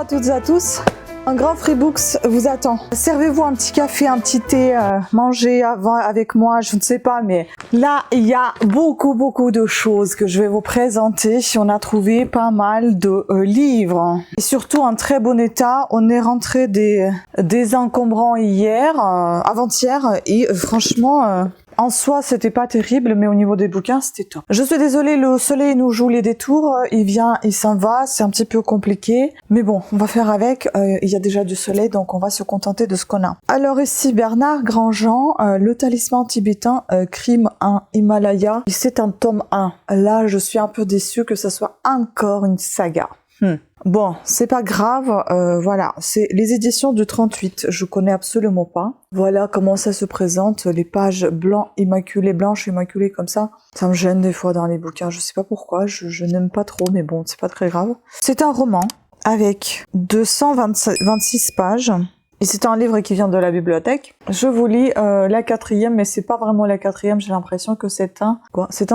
à toutes et à tous. Un grand Freebooks vous attend. Servez-vous un petit café, un petit thé, mangez avant avec moi, je ne sais pas, mais là, il y a beaucoup de choses que je vais vous présenter. On a trouvé pas mal de livres. Et surtout en très bon état. On est rentré des encombrants hier, avant-hier, et franchement... en soi, c'était pas terrible, mais au niveau des bouquins, c'était top. Je suis désolée, le soleil nous joue les détours. Il vient, il s'en va, c'est un petit peu compliqué. Mais bon, on va faire avec. Il y a déjà du soleil, donc on va se contenter de ce qu'on a. Alors ici, Bernard Grandjean, Le talisman tibétain, crime en Himalaya. C'est un tome 1. Là, je suis un peu déçue que ça soit encore une saga. Bon, c'est pas grave, voilà, c'est les éditions du 38, je connais absolument pas. Voilà comment ça se présente, les pages blanches immaculées comme ça. Ça me gêne des fois dans les bouquins, je sais pas pourquoi, je n'aime pas trop, mais bon, c'est pas très grave. C'est un roman avec 226 pages. Et c'est un livre qui vient de la bibliothèque. Je vous lis la quatrième, mais c'est pas vraiment la quatrième, j'ai l'impression que c'est un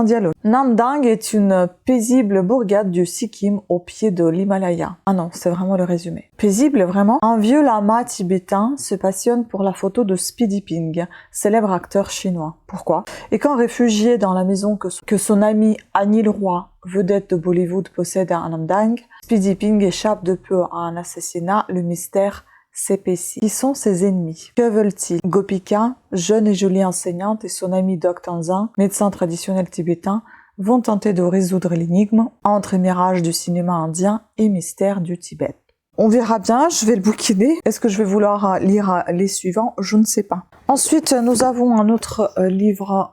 dialogue. Namdang est une paisible bourgade du Sikkim au pied de l'Himalaya. Ah non, c'est vraiment le résumé. Paisible, vraiment. Un vieux lama tibétain se passionne pour la photo de Speedy Ping, célèbre acteur chinois. Pourquoi? Et quand réfugié dans la maison que son ami Anil Roy, vedette de Bollywood, possède à Namdang, Speedy Ping échappe de peu à un assassinat, le mystère s'épaissit. Qui sont ses ennemis? Que veulent-ils? Gopika, jeune et jolie enseignante, et son ami Doc Tanzan, médecin traditionnel tibétain, vont tenter de résoudre l'énigme entre mirages du cinéma indien et mystères du Tibet. On verra bien, je vais le bouquiner. Est-ce que je vais vouloir lire les suivants? Je ne sais pas. Ensuite, nous avons un autre livre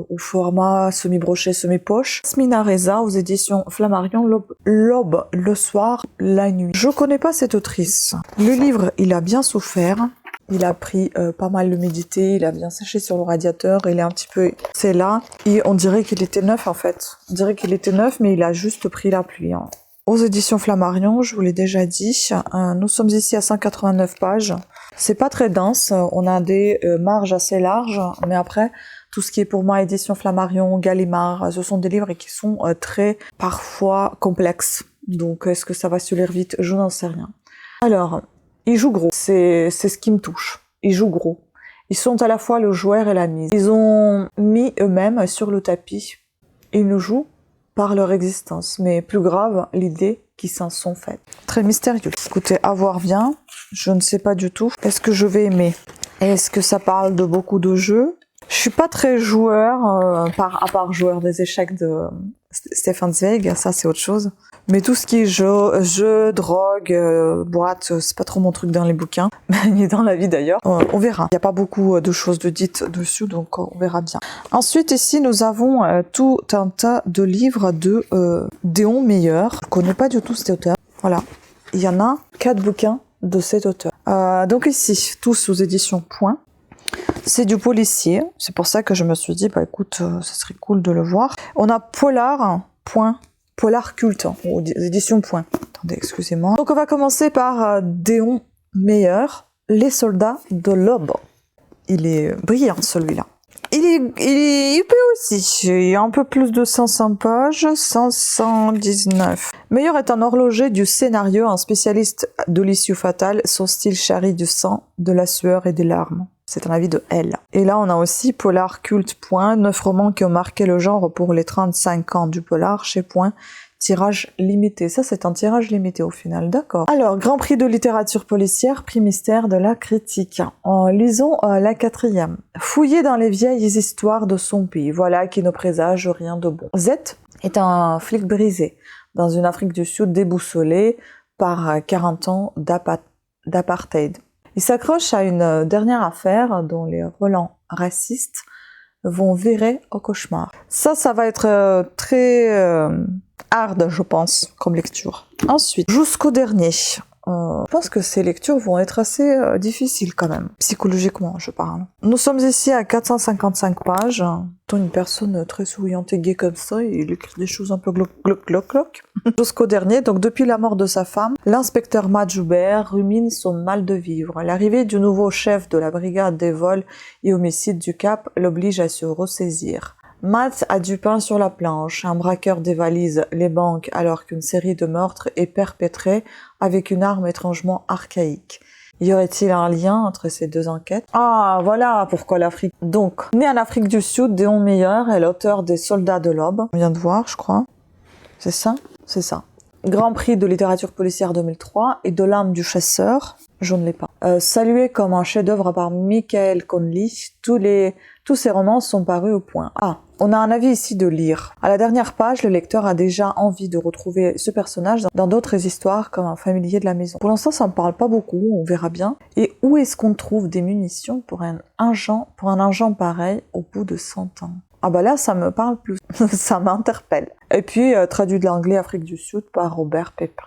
au format semi-broché, semi-poche. Smina Reza aux éditions Flammarion, L'aube, le soir, la nuit. Je connais pas cette autrice. Le livre, il a bien souffert. Il a pris pas mal l'humidité, il a bien séché sur le radiateur, il est un petit peu... C'est là, et on dirait qu'il était neuf en fait. On dirait qu'il était neuf, mais il a juste pris la pluie. Hein. Aux éditions Flammarion, je vous l'ai déjà dit, nous sommes ici à 189 pages. C'est pas très dense, on a des marges assez larges, mais après, tout ce qui est pour moi édition Flammarion, Gallimard, ce sont des livres qui sont très, parfois, complexes. Donc, est-ce que ça va se lire vite? Je n'en sais rien. Alors, ils jouent gros, c'est ce qui me touche. Ils jouent gros. Ils sont à la fois le joueur et la mise. Ils ont mis eux-mêmes sur le tapis. Ils nous jouent par leur existence, mais plus grave, l'idée qui s'en sont faites. Très mystérieux. Écoutez, à voir bien, je ne sais pas du tout. Est-ce que je vais aimer? Est-ce que ça parle de beaucoup de jeux? Je suis pas très joueur, à part joueur des échecs de Stefan Zweig, ça c'est autre chose. Mais tout ce qui est jeu, drogue, boîte, c'est pas trop mon truc dans les bouquins, ni dans la vie d'ailleurs. On verra. Il n'y a pas beaucoup de choses de dites dessus, donc on verra bien. Ensuite, ici, nous avons tout un tas de livres de Déon Meyer. Je connais pas du tout cet auteur. Voilà. Il y en a 4 bouquins de cet auteur. Donc ici, tous aux éditions Point. C'est du policier, c'est pour ça que je me suis dit, bah écoute, ce serait cool de le voir. On a Polar, Point, Polar Culte, aux éditions Point. Attendez, excusez-moi. Donc on va commencer par Déon Meyer, Les soldats de l'aube. Il est brillant celui-là. Il peut aussi, il y a un peu plus de 500 pages, 519. Meyer est un horloger du scénario, un spécialiste de l'issue fatale, son style charrie du sang, de la sueur et des larmes. C'est un avis de L. Et là, on a aussi Polar Culte Point, 9 romans qui ont marqué le genre pour les 35 ans du polar chez Point. Tirage limité. Ça, c'est un tirage limité au final, d'accord. Alors, Grand Prix de littérature policière, prix mystère de la critique. Lisons la 4e. Fouiller dans les vieilles histoires de son pays, voilà qui ne présage rien de bon. Z est un flic brisé, dans une Afrique du Sud déboussolée par 40 ans d'apartheid. Il s'accroche à une dernière affaire dont les relents racistes vont virer au cauchemar. Ça va être très hard, je pense, comme lecture. Ensuite, Jusqu'au dernier. Je pense que ces lectures vont être assez difficiles quand même, psychologiquement je parle. Nous sommes ici à 455 pages. Une personne très souriante et gaie comme ça, il écrit des choses un peu gloc. Jusqu'au dernier, donc depuis la mort de sa femme, l'inspecteur Majoubert rumine son mal de vivre. L'arrivée du nouveau chef de la brigade des vols et homicides du Cap l'oblige à se ressaisir. Matt a du pain sur la planche. Un braqueur dévalise les banques alors qu'une série de meurtres est perpétrée avec une arme étrangement archaïque. Y aurait-il un lien entre ces deux enquêtes? Ah, voilà pourquoi l'Afrique. Donc, né en Afrique du Sud, Déon Meyer est l'auteur des Soldats de l'Aube. On vient de voir, je crois. C'est ça? C'est ça. Grand prix de littérature policière 2003 et de l'âme du chasseur. Je ne l'ai pas. Salué comme un chef-d'œuvre par Michael Connelly, tous ces romans sont parus au point. Ah, on a un avis ici de lire. À la dernière page, le lecteur a déjà envie de retrouver ce personnage dans d'autres histoires comme un familier de la maison. Pour l'instant, ça me parle pas beaucoup, on verra bien. Et où est-ce qu'on trouve des munitions pour un agent pareil au bout de 100 ans? Ah bah là, ça me parle plus, ça m'interpelle. Et puis, traduit de l'anglais Afrique du Sud par Robert Pepin.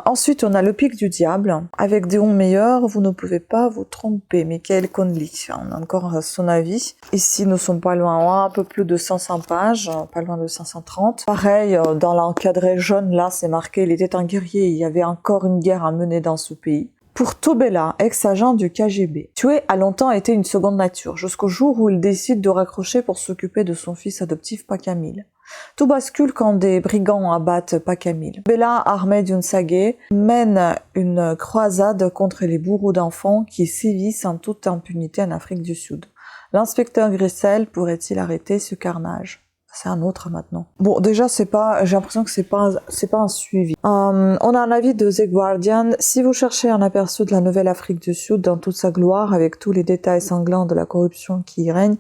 Ensuite, on a Le Pic du Diable. Avec Déon Meyer, vous ne pouvez pas vous tromper. Michael Connelly, on a encore son avis. Ici, nous sommes pas loin, un peu plus de 500 pages, pas loin de 530. Pareil, dans l'encadré jaune, là, c'est marqué « Il était un guerrier, il y avait encore une guerre à mener dans ce pays ». Pour Tobela, ex-agent du KGB, tuer a longtemps été une seconde nature, jusqu'au jour où il décide de raccrocher pour s'occuper de son fils adoptif Pakamil. Tout bascule quand des brigands abattent Pakamil. Bella, armée d'une sagaie, mène une croisade contre les bourreaux d'enfants qui sévissent en toute impunité en Afrique du Sud. L'inspecteur Grissel pourrait-il arrêter ce carnage? C'est un autre maintenant. Bon, déjà, j'ai l'impression que c'est pas un suivi. On a un avis de The Guardian. Si vous cherchez un aperçu de la nouvelle Afrique du Sud dans toute sa gloire, avec tous les détails sanglants de la corruption qui y règne,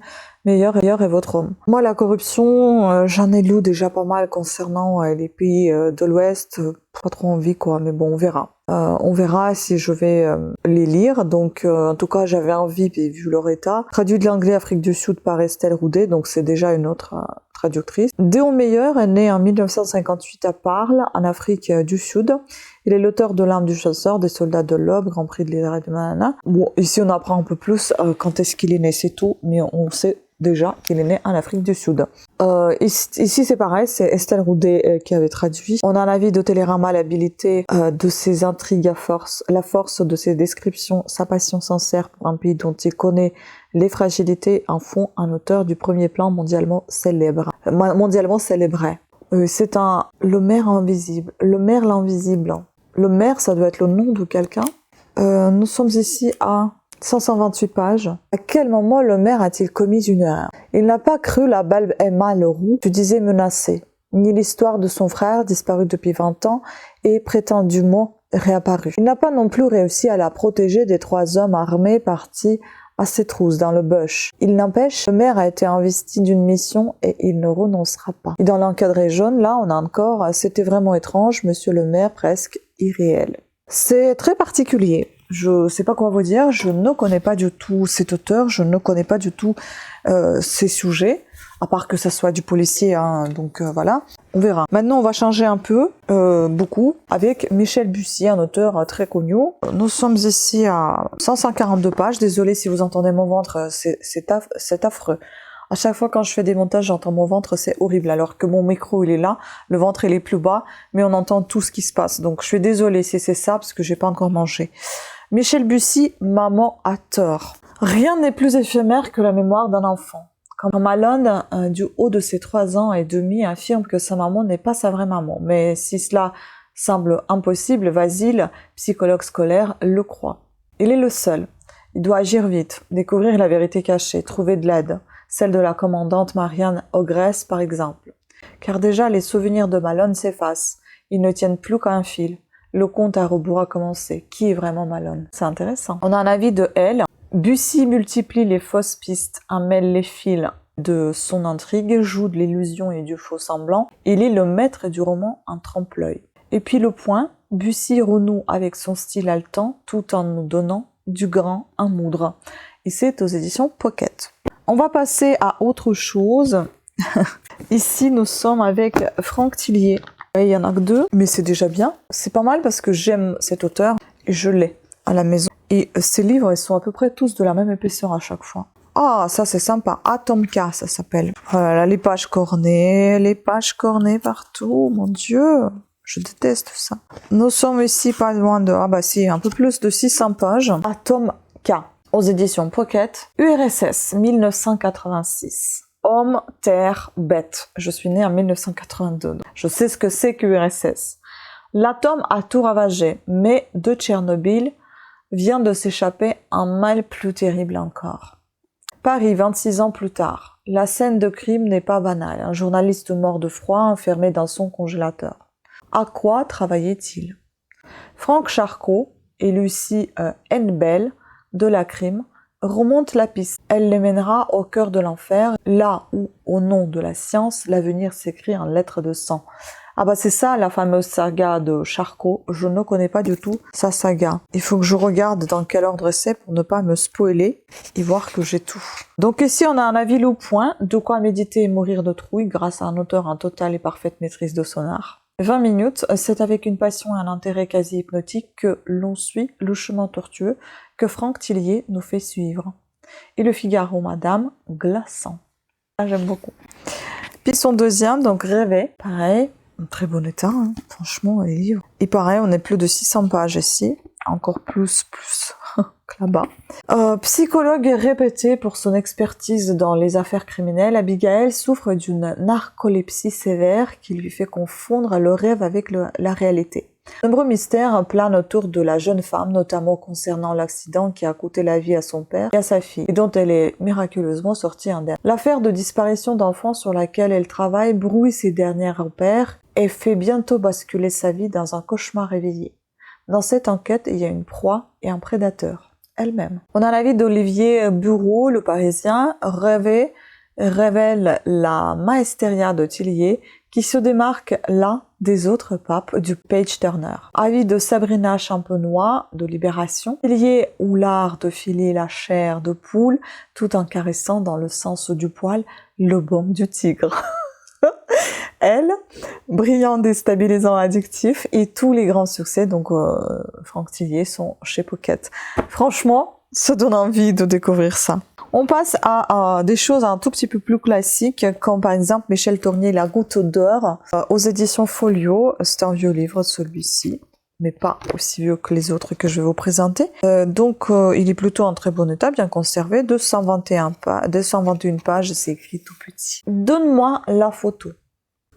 meilleur est votre homme. Moi, la corruption, j'en ai lu déjà pas mal concernant les pays de l'Ouest. Pas trop envie, quoi, mais bon, on verra. On verra si je vais les lire. Donc, en tout cas, j'avais envie, puis vu leur état. Traduit de l'anglais Afrique du Sud par Estelle Roudet, donc c'est déjà une autre traductrice. Déon Meyer est né en 1958 à Parle, en Afrique du Sud. Il est l'auteur de L'âme du chasseur, des Soldats de l'Aube, Grand prix de littérature de Manana. Bon, ici, on apprend un peu plus quand est-ce qu'il est né, c'est tout, mais on sait déjà qu'il est né en Afrique du Sud. Ici, c'est pareil, c'est Estelle Roudet qui avait traduit. On a un avis de Télérama, l'habilité de ses intrigues la force de ses descriptions, sa passion sincère pour un pays dont il connaît les fragilités en font un auteur du premier plan mondialement célébré. C'est le maire invisible. Le maire l'invisible. Le maire, ça doit être le nom de quelqu'un. Nous sommes ici à 528 pages. À quel moment le maire a-t-il commis une erreur? Il n'a pas cru la belle Emma Leroux, tu disais menacée, ni l'histoire de son frère, disparu depuis 20 ans, et prétendument réapparu. Il n'a pas non plus réussi à la protéger des 3 hommes armés partis à ses trousses dans le bush. Il n'empêche, le maire a été investi d'une mission et il ne renoncera pas. Et dans l'encadré jaune, là, on a encore « C'était vraiment étrange, monsieur le maire, presque irréel ». C'est très particulier. Je sais pas quoi vous dire, je ne connais pas du tout cet auteur, je ne connais pas du tout ces sujets, à part que ça soit du policier, hein, donc voilà, on verra. Maintenant, on va changer un peu, beaucoup, avec Michel Bussy, un auteur très connu. Nous sommes ici à 542 pages, désolé si vous entendez mon ventre, c'est affreux. À chaque fois quand je fais des montages, j'entends mon ventre, c'est horrible, alors que mon micro il est là, le ventre il est plus bas, mais on entend tout ce qui se passe. Donc je suis désolée si c'est ça, parce que j'ai pas encore mangé. Michel Bussy, Maman a tort. Rien n'est plus éphémère que la mémoire d'un enfant. Quand Malone, du haut de ses 3 ans et demi, affirme que sa maman n'est pas sa vraie maman. Mais si cela semble impossible, Vasile, psychologue scolaire, le croit. Il est le seul. Il doit agir vite, découvrir la vérité cachée, trouver de l'aide. Celle de la commandante Marianne Ogresse, par exemple. Car déjà, les souvenirs de Malone s'effacent. Ils ne tiennent plus qu'à un fil. Le compte à rebours a commencé. Qui est vraiment Malone? C'est intéressant. On a un avis de elle. Bussy multiplie les fausses pistes, mêle les fils de son intrigue, joue de l'illusion et du faux semblant. Il est le maître du roman en trompe-l'œil. Et puis le point, Bussy renoue avec son style haletant tout en nous donnant du grand en moudre. Et c'est aux éditions Pocket. On va passer à autre chose. Ici, nous sommes avec Franck Tillier. Il y en a que 2, mais c'est déjà bien. C'est pas mal parce que j'aime cet auteur et je l'ai à la maison. Et ces livres, ils sont à peu près tous de la même épaisseur à chaque fois. Ah, ça c'est sympa. Atomka, ça s'appelle. Voilà, les pages cornées partout. Mon Dieu, je déteste ça. Nous sommes ici pas loin de... Ah bah si, un peu plus de 600 pages. Atomka, aux éditions Pocket. URSS, 1986. Homme, terre, bête. Je suis née en 1982. Je sais ce que c'est que l'URSS. L'atome a tout ravagé, mais de Tchernobyl vient de s'échapper un mal plus terrible encore. Paris, 26 ans plus tard. La scène de crime n'est pas banale. Un journaliste mort de froid enfermé dans son congélateur. À quoi travaillait-il? Franck Charcot et Lucie Henbel de la crime remontent la piste. Elle les mènera au cœur de l'enfer, là où, au nom de la science, l'avenir s'écrit en lettres de sang. Ah bah c'est ça la fameuse saga de Charcot, je ne connais pas du tout sa saga. Il faut que je regarde dans quel ordre c'est pour ne pas me spoiler et voir que j'ai tout. Donc ici on a un avis au point, de quoi méditer et mourir de trouille grâce à un auteur en totale et parfaite maîtrise de son art. 20 minutes, c'est avec une passion et un intérêt quasi hypnotique que l'on suit le chemin tortueux que Franck Tillier nous fait suivre. Et le Figaro, madame, glaçant. Ah, j'aime beaucoup. Puis son deuxième, donc Rêver, pareil. En très bon état, hein. Franchement, les livres. Et pareil, on est plus de 600 pages ici, encore plus que là-bas. Psychologue répétée pour son expertise dans les affaires criminelles, Abigail souffre d'une narcolepsie sévère qui lui fait confondre le rêve avec la réalité. De nombreux mystères planent autour de la jeune femme, notamment concernant l'accident qui a coûté la vie à son père et à sa fille, et dont elle est miraculeusement sortie indemne. L'affaire de disparition d'enfants sur laquelle elle travaille brouille ses derniers repères et fait bientôt basculer sa vie dans un cauchemar réveillé. Dans cette enquête, il y a une proie et un prédateur, elle-même. On a l'avis d'Olivier Bureau, le Parisien, Rêver révèle la maestria de Tillier, qui se démarque là des autres papes du page-turner. Avis de Sabrina Champenois, de Libération, Tillier ou l'art de filer la chair de poule, tout en caressant dans le sens du poil le baume du tigre. Elle, brillant, déstabilisant, addictif, et tous les grands succès, donc Franck Tillier, sont chez Pocket. Franchement, ça donne envie de découvrir ça. On passe à des choses un tout petit peu plus classiques, comme par exemple Michel Tournier, La Goutte d'Or, aux éditions Folio. C'est un vieux livre, celui-ci, mais pas aussi vieux que les autres que je vais vous présenter. Donc, il est plutôt en très bon état, bien conservé, 221 pages, c'est écrit tout petit. Donne-moi la photo.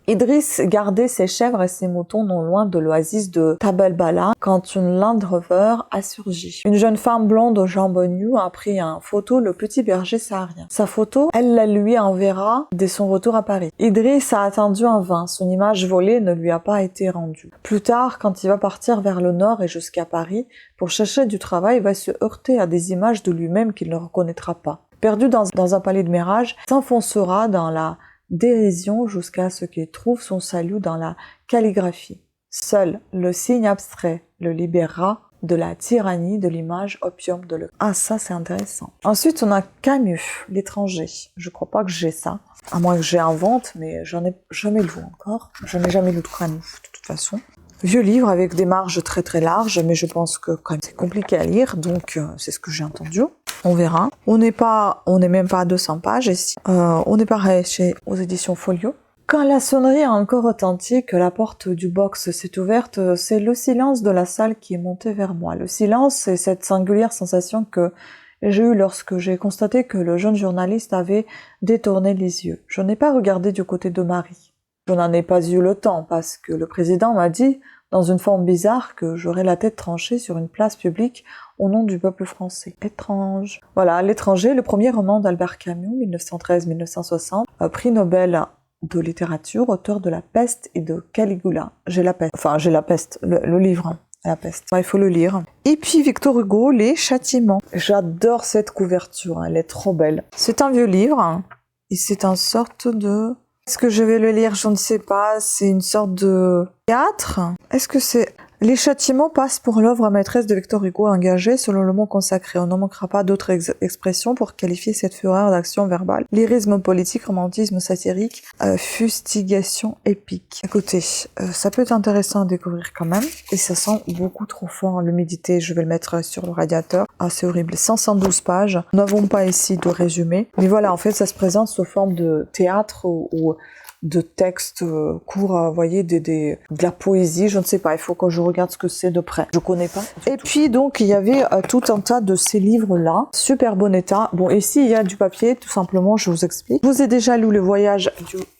Idriss gardait ses chèvres et ses moutons non loin de l'oasis de Tabelbala quand une Land Rover a surgi. Une jeune femme blonde aux jambes nues a pris en photo le petit berger saharien. Sa photo, elle la lui enverra dès son retour à Paris. Idriss a attendu en vain, son image volée ne lui a pas été rendue. Plus tard, quand il va partir vers le nord et jusqu'à Paris, pour chercher du travail, il va se heurter à des images de lui-même qu'il ne reconnaîtra pas. Perdu dans un palais de mirage, s'enfoncera dans la dérision jusqu'à ce qu'il trouve son salut dans la calligraphie. Seul le signe abstrait le libérera de la tyrannie de l'image opium de l'œil. Ah, ça c'est intéressant. Ensuite, on a Camus, L'étranger. Je crois pas que j'ai ça, à moins que j'ai en vente, mais j'en ai jamais lu encore. Je n'ai jamais lu de Camus, de toute façon. Vieux livre avec des marges très très larges, mais je pense que quand même c'est compliqué à lire, donc c'est ce que j'ai entendu. On verra. On n'est même pas à 200 pages ici. On est pareil aux éditions Folio. Quand la sonnerie a encore retenti, que la porte du box s'est ouverte, c'est le silence de la salle qui est monté vers moi. Le silence, c'est cette singulière sensation que j'ai eue lorsque j'ai constaté que le jeune journaliste avait détourné les yeux. Je n'ai pas regardé du côté de Marie. Je n'en ai pas eu le temps parce que le président m'a dit, dans une forme bizarre, que j'aurais la tête tranchée sur une place publique au nom du peuple français. Étrange. Voilà, L'étranger, le premier roman d'Albert Camus, 1913-1960, prix Nobel de littérature, auteur de La Peste et de Caligula. J'ai la peste, le livre, La Peste. Il faut le lire. Et puis Victor Hugo, Les Châtiments. J'adore cette couverture, elle est trop belle. C'est un vieux livre, et c'est une sorte de... Est-ce que je vais le lire? Je ne sais pas. C'est une sorte de théâtre. Est-ce que c'est... Les châtiments passent pour l'œuvre maîtresse de Victor Hugo, engagée selon le mot consacré. On ne manquera pas d'autres expressions pour qualifier cette fureur d'action verbale. Lyrisme politique, romantisme satirique, fustigation épique. Écoutez, ça peut être intéressant à découvrir quand même. Et ça sent beaucoup trop fort l'humidité. Je vais le mettre sur le radiateur. Ah, c'est horrible. 512 pages. Nous n'avons pas ici de résumé. Mais voilà, en fait, ça se présente sous forme de théâtre où de textes courts, vous voyez, de la poésie, je ne sais pas, il faut que je regarde ce que c'est de près, je connais pas. Et puis donc il y avait tout un tas de ces livres-là, super bon état. Bon, ici il y a du papier, tout simplement, je vous explique. Je vous ai déjà lu Le Voyage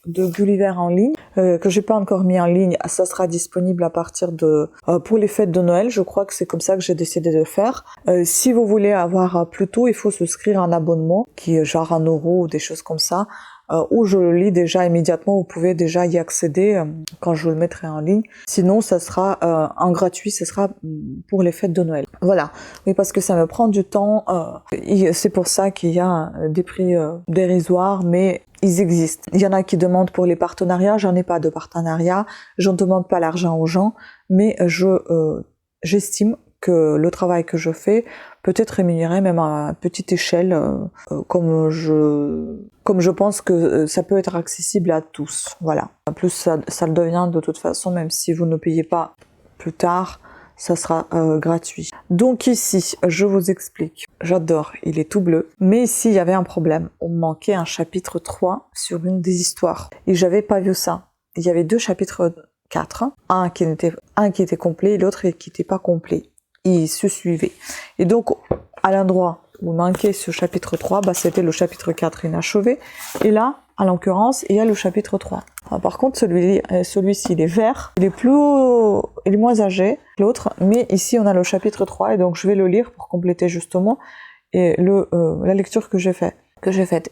de Gulliver en ligne, que j'ai pas encore mis en ligne, ça sera disponible à partir de, pour les fêtes de Noël, je crois que c'est comme ça que j'ai décidé de faire. Si vous voulez avoir plus tôt, il faut souscrire un abonnement, qui est genre 1 euro ou des choses comme ça, où je le lis déjà immédiatement, vous pouvez déjà y accéder quand je le mettrai en ligne. Sinon, ça sera en gratuit, ce sera pour les fêtes de Noël. Voilà, oui, parce que ça me prend du temps, c'est pour ça qu'il y a des prix dérisoires, mais ils existent. Il y en a qui demandent pour les partenariats, j'en ai pas de partenariat, je ne demande pas l'argent aux gens, mais j'estime que le travail que je fais peut être rémunéré même à petite échelle, comme je pense que ça peut être accessible à tous. Voilà. En plus, ça le devient de toute façon, même si vous ne payez pas plus tard, ça sera gratuit. Donc ici, je vous explique. J'adore, il est tout bleu. Mais ici, il y avait un problème. On manquait un chapitre 3 sur une des histoires. Et j'avais pas vu ça. Il y avait 2 chapitres 4. Un qui était complet et l'autre qui n'était pas complet. Ils se suivaient. Et donc, à l'endroit où manquait ce chapitre 3, bah, c'était le chapitre 4 inachevé. Et là, en l'occurrence, il y a le chapitre 3. Alors, par contre, celui-ci, il est vert. Il est moins âgé que l'autre. Mais ici, on a le chapitre 3. Et donc, je vais le lire pour compléter justement la lecture que j'ai faite.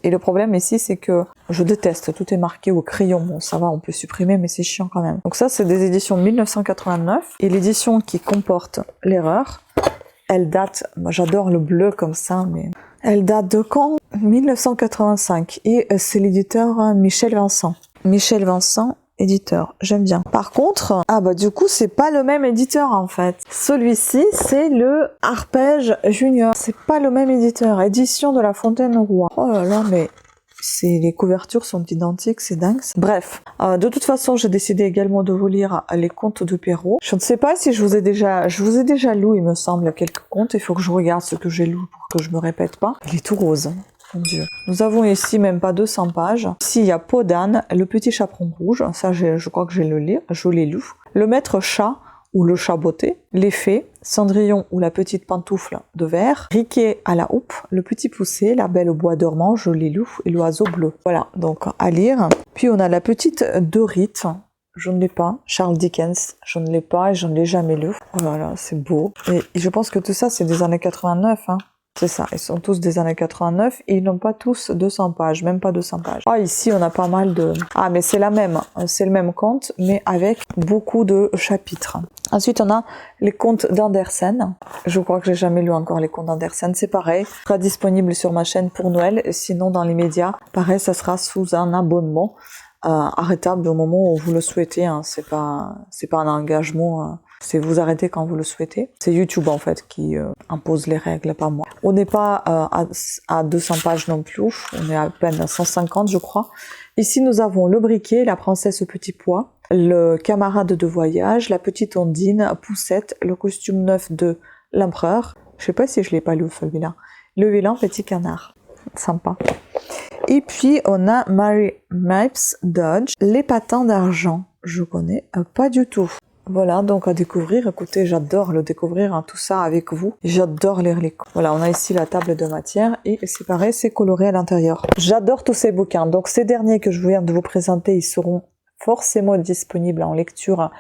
Et le problème ici, c'est que je déteste, tout est marqué au crayon. Bon, ça va, on peut supprimer, mais c'est chiant quand même. Donc ça, c'est des éditions 1989. Et l'édition qui comporte l'erreur, elle date, moi j'adore le bleu comme ça, mais elle date de quand? 1985. Et c'est l'éditeur Michel Vincent. Michel Vincent, éditeur, j'aime bien. Par contre, du coup, c'est pas le même éditeur en fait. Celui-ci, c'est le Arpège Junior. C'est pas le même éditeur. Édition de La Fontaine-Roy. Oh là là, mais les couvertures sont identiques, c'est dingue. Bref, de toute façon, j'ai décidé également de vous lire les contes de Perrault. Je ne sais pas si je vous ai déjà lu, il me semble, quelques contes. Il faut que je regarde ce que j'ai lu pour que je me répète pas. Il est tout rose. Mon Dieu. Nous avons ici même pas 200 pages. Ici, il y a Peau d'âne, Le Petit Chaperon Rouge. Ça, je crois que je l'ai lu. Le Maître Chat ou Le Chat Botté. Les Fées, Cendrillon ou La Petite Pantoufle de Verre. Riquet à la houppe, Le Petit Poucet, La Belle au Bois dormant, je l'ai lu, et L'Oiseau Bleu. Voilà, donc à lire. Puis on a La Petite Dorite. Je ne l'ai pas. Charles Dickens, je ne l'ai pas et je ne l'ai jamais lu. Voilà, c'est beau. Et je pense que tout ça, c'est des années 89, hein. C'est ça, ils sont tous des années 89 et ils n'ont pas tous 200 pages, même pas 200 pages. Ah, ici, on a pas mal de... Ah, mais c'est le même conte, mais avec beaucoup de chapitres. Ensuite, on a les contes d'Andersen. Je crois que j'ai jamais lu encore les contes d'Andersen, c'est pareil. Ça sera disponible sur ma chaîne pour Noël, sinon dans les médias, pareil, ça sera sous un abonnement. Arrêtable au moment où vous le souhaitez, hein. C'est pas un engagement, c'est vous arrêtez quand vous le souhaitez. C'est YouTube en fait qui impose les règles, pas moi. On n'est pas à 200 pages non plus, on est à peine à 150 je crois. Ici nous avons Le Briquet, La Princesse au Petit Pois, Le Camarade de Voyage, La Petite Ondine, Poussette, Le Costume Neuf de l'Empereur. Je sais pas si je l'ai pas lu celui-là. Le Vilain Petit Canard. Sympa. Et puis, on a Mary Mapes Dodge, Les Patins d'Argent. Je connais pas du tout. Voilà, donc à découvrir. Écoutez, j'adore le découvrir, hein, tout ça avec vous. J'adore lire les contes. Voilà, on a ici la table de matière et c'est pareil, c'est coloré à l'intérieur. J'adore tous ces bouquins. Donc, ces derniers que je viens de vous présenter, ils seront forcément disponibles en lecture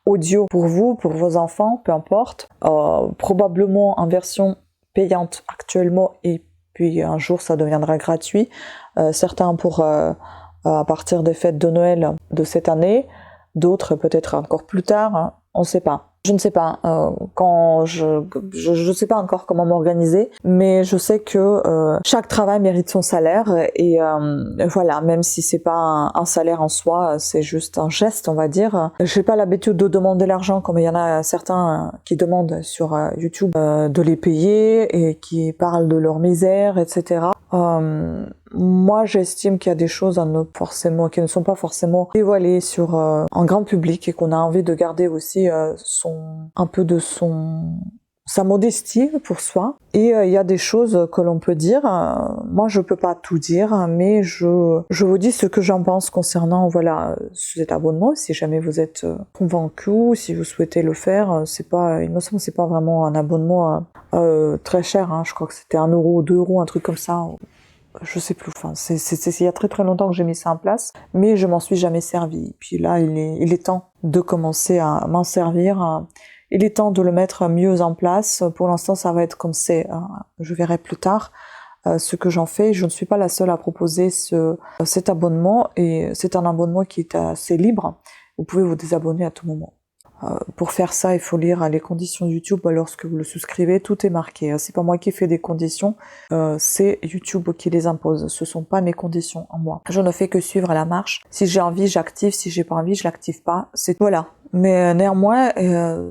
audio pour vous, pour vos enfants, peu importe. Probablement en version payante actuellement et puis un jour ça deviendra gratuit. Certains à partir des fêtes de Noël de cette année, d'autres peut-être encore plus tard, hein, on ne sait pas. Je ne sais pas je sais pas encore comment m'organiser, mais je sais que chaque travail mérite son salaire et voilà, même si c'est pas un salaire en soi, c'est juste un geste, on va dire. J'ai pas l'habitude de demander l'argent comme il y en a certains qui demandent sur YouTube de les payer et qui parlent de leur misère, etc. Moi, j'estime qu'il y a des choses qui ne sont pas forcément dévoilées sur en grand public et qu'on a envie de garder aussi un peu de son sa modestie pour soi. Et il y a des choses que l'on peut dire. Moi, je peux pas tout dire, mais je vous dis ce que j'en pense concernant voilà cet abonnement. Si jamais vous êtes convaincu, si vous souhaitez le faire, c'est pas, il me semble, c'est pas vraiment un abonnement très cher. Hein. Je crois que c'était 1 euro, 2 euros, un truc comme ça. Je sais plus. Enfin, c'est il y a très très longtemps que j'ai mis ça en place, mais je m'en suis jamais servi. Puis là, il est temps de commencer à m'en servir. Il est temps de le mettre mieux en place. Pour l'instant, ça va être comme c'est. Je verrai plus tard ce que j'en fais. Je ne suis pas la seule à proposer cet abonnement, et c'est un abonnement qui est assez libre. Vous pouvez vous désabonner à tout moment. Pour faire ça, il faut lire les conditions YouTube lorsque vous le souscrivez. Tout est marqué. C'est pas moi qui fais des conditions, c'est YouTube qui les impose. Ce sont pas mes conditions en moi. Je ne fais que suivre la marche. Si j'ai envie, j'active. Si j'ai pas envie, je l'active pas. C'est voilà. Mais néanmoins,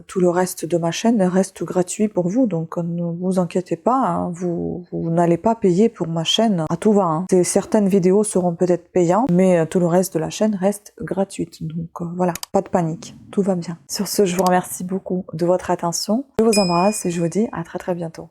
tout le reste de ma chaîne reste gratuit pour vous, donc ne vous inquiétez pas, hein, vous n'allez pas payer pour ma chaîne à tout va. Hein. Certaines vidéos seront peut-être payantes, mais tout le reste de la chaîne reste gratuite, donc voilà, pas de panique, tout va bien. Sur ce, je vous remercie beaucoup de votre attention, je vous embrasse et je vous dis à très très bientôt.